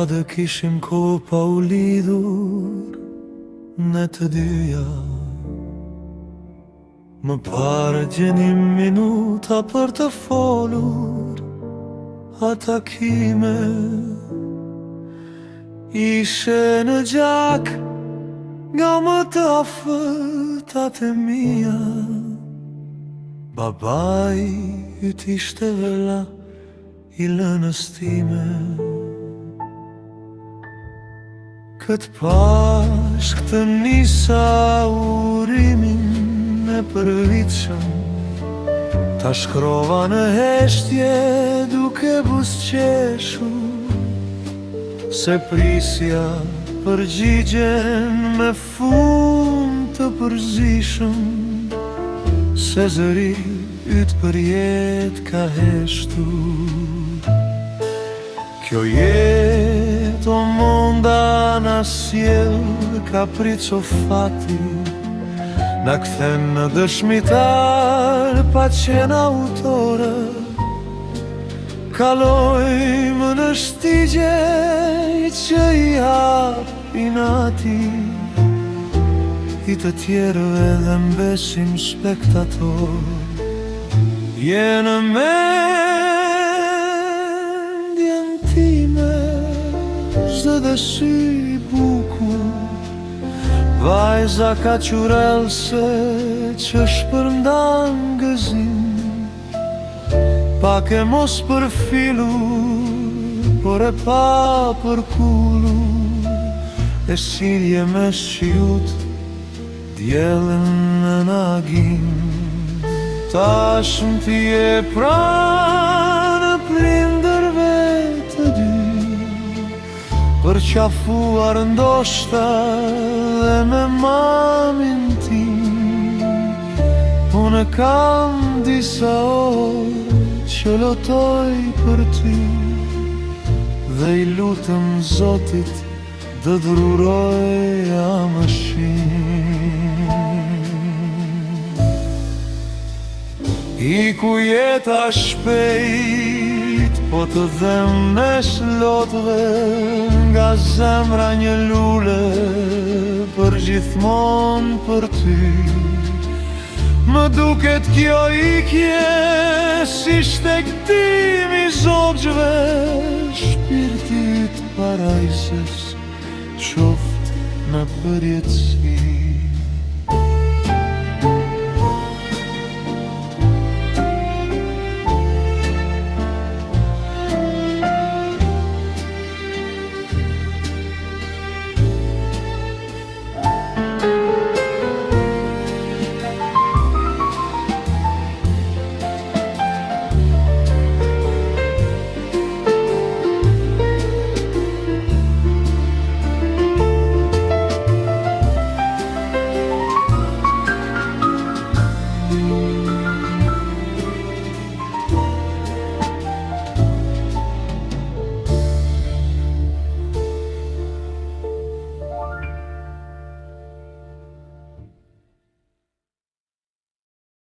dhe kishim kohë pa u lidhur ne të dyja. Më parë gjenim minuta për të folur, a takime ishe në gjak nga më të afërtat e mia. Babai yt ishte vela i lënës time. Këtë pashk të nisa urimin e përvitshëm, ta shkrova në heshtje duke buzëqeshur, se prisja përgjigjen me fund të përzishëm, se zëri yt për jetë ka heshtur. Kjo jetë o monda na sjell kaprico fati, na kthen në dëshmitar pa qenë autore. Kalojmë në shtigje që i hapin ati, i të tjerëve dhe mbesim spektator. Jenë mendjen time, zë dhe sy i bukur, vajza ka qurelse që shpërndan gëzim, pak e mos përfilur, por e pa përkullur, e silje me shiut djelen në nagim. Tashmë ti e pranë prindërve të dy, përqafuar ndoshta dhe me mamin tim. Unë kam disa orë që lotoj për ty, dhe i lutëm Zotit dë dhuroja mëshirë. Iku jeta shpejt, po të dhem në shlotve, nga zemra një lule për gjithmon për ty. Më duket kjo ikje si shtektim i zogjve, shpirtit parajses qoft në përjetësi.